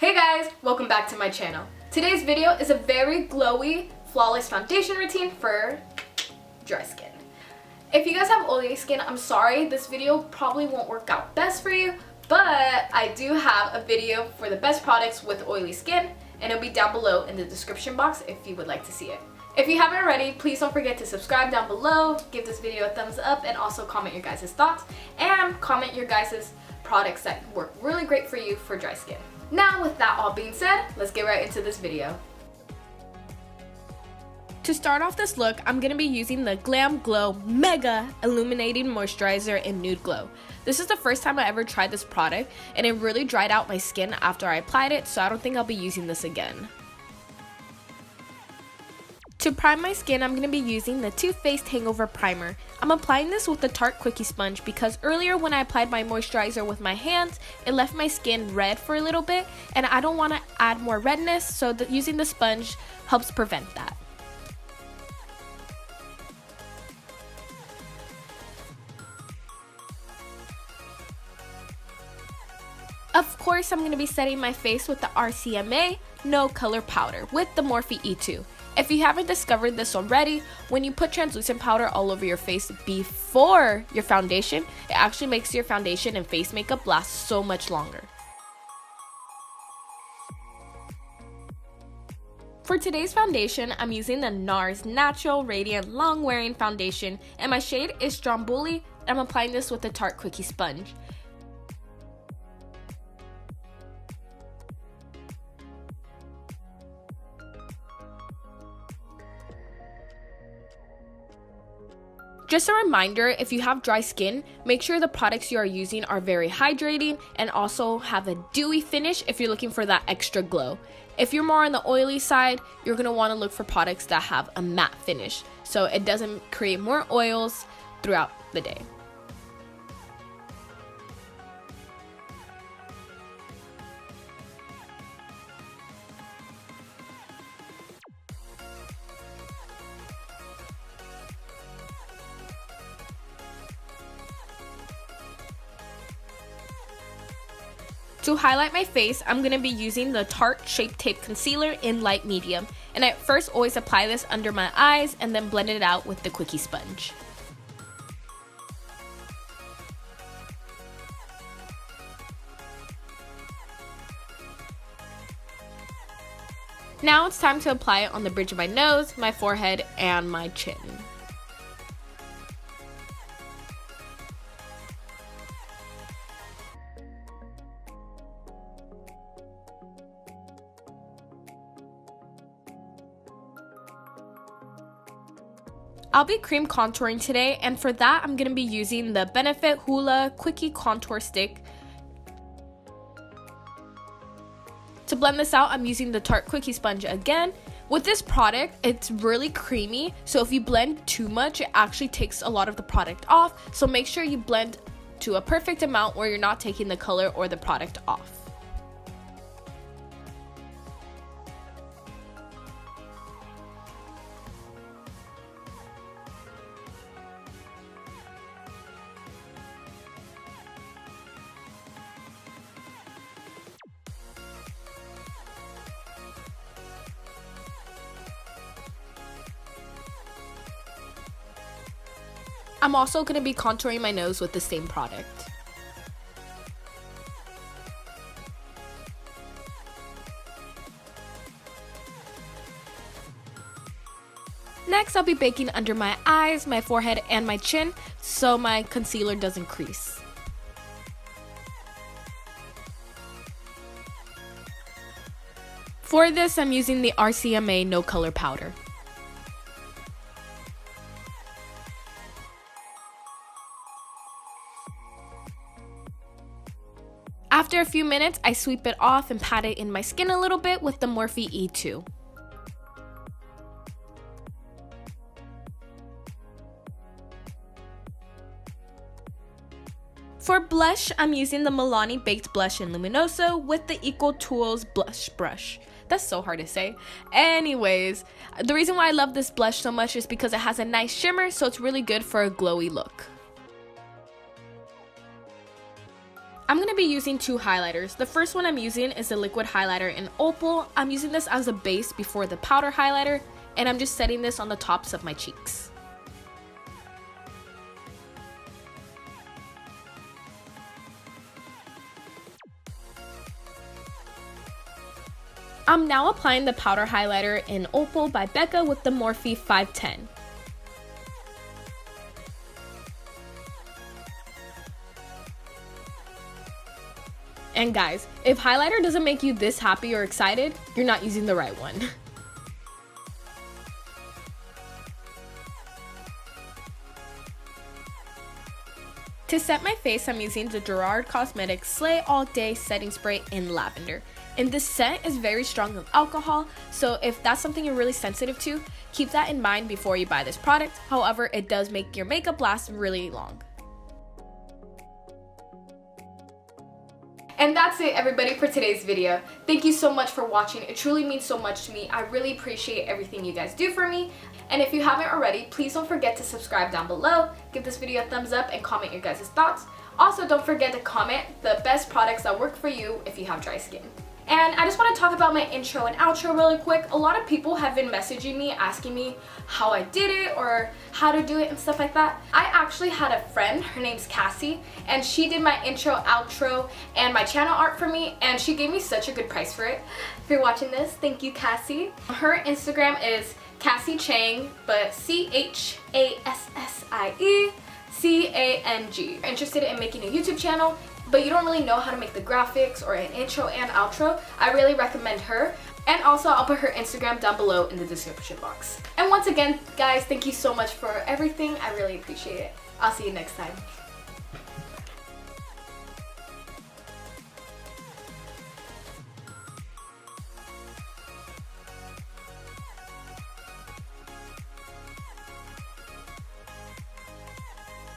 Hey guys, welcome back to my channel. Today's video is a very glowy, flawless foundation routine for dry skin. If you guys have oily skin, I'm sorry, this video probably won't work out best for you, but I do have a video for the best products with oily skin, and it'll be down below in the description box if you would like to see it. If you haven't already, please don't forget to subscribe down below, give this video a thumbs up, and also comment your guys' thoughts, and comment your guys' products that work really great for you for dry skin. Now, with that all being said, let's get right into this video. To start off this look, I'm going to be using the GLAMGLOW Mega Illuminating Moisturizer in Nude Glow. This is the first time I ever tried this product, and it really dried out my skin after I applied it, so I don't think I'll be using this again. To prime my skin, I'm going to be using the Too Faced Hangover Primer. I'm applying this with the Tarte Quickie sponge because earlier when I applied my moisturizer with my hands, it left my skin red for a little bit, and I don't want to add more redness, so using the sponge helps prevent that. Of course, I'm going to be setting my face with the RCMA No Color Powder with the Morphe E2. If you haven't discovered this already, when you put translucent powder all over your face before your foundation, it actually makes your foundation and face makeup last so much longer. For today's foundation, I'm using the NARS Natural Radiant Long Wearing Foundation, and my shade is Stromboli. I'm applying this with the Tarte Quickie sponge. Just a reminder, if you have dry skin, make sure the products you are using are very hydrating and also have a dewy finish if you're looking for that extra glow. If you're more on the oily side, you're going to want to look for products that have a matte finish so it doesn't create more oils throughout the day. To highlight my face, I'm going to be using the Tarte Shape Tape Concealer in light medium, and I first always apply this under my eyes and then blend it out with the Quickie sponge. Now it's time to apply it on the bridge of my nose, my forehead, and my chin. I'll be cream contouring today, and for that I'm going to be using the Benefit Hoola Quickie Contour Stick. To blend this out, I'm using the Tarte Quickie sponge again. With this product, it's really creamy, so if you blend too much, it actually takes a lot of the product off, so make sure you blend to a perfect amount where you're not taking the color or the product off. I'm also going to be contouring my nose with the same product. Next, I'll be baking under my eyes, my forehead, and my chin so my concealer doesn't crease. For this, I'm using the RCMA No Color Powder. After a few minutes, I sweep it off and pat it in my skin a little bit with the Morphe E2. For blush, I'm using the MILANI Baked Blush in Luminoso with the Equal Tools Blush Brush. That's so hard to say. Anyways, the reason why I love this blush so much is because it has a nice shimmer, so it's really good for a glowy look. I'm going to be using two highlighters. The first one I'm using is the liquid highlighter in Opal. I'm using this as a base before the powder highlighter, and I'm just setting this on the tops of my cheeks. I'm now applying the powder highlighter in Opal by BECCA with the Morphe 510. And guys, if highlighter doesn't make you this happy or excited, you're not using the right one. To set my face, I'm using the Gerard Cosmetics Slay All Day Setting Spray in Lavender. And this scent is very strong with alcohol, so if that's something you're really sensitive to, keep that in mind before you buy this product. However, it does make your makeup last really long. And that's it, everybody, for today's video. Thank you so much for watching. It truly means so much to me. I really appreciate everything you guys do for me. And if you haven't already, please don't forget to subscribe down below, give this video a thumbs up, and comment your guys' thoughts. Also, don't forget to comment the best products that work for you if you have dry skin. And I just want to talk about my intro and outro really quick. A lot of people have been messaging me, asking me how I did it or how to do it and stuff like that. I actually had a friend, her name's Cassie, and she did my intro, outro, and my channel art for me, and she gave me such a good price for it. If you're watching this, thank you, Cassie. Her Instagram is Cassie Chang, but ChassieCang. Interested in making a YouTube channel, but you don't really know how to make the graphics or an intro and outro, I really recommend her. And also, I'll put her Instagram down below in the description box. And once again, guys, thank you so much for everything. I really appreciate it. I'll see you next time.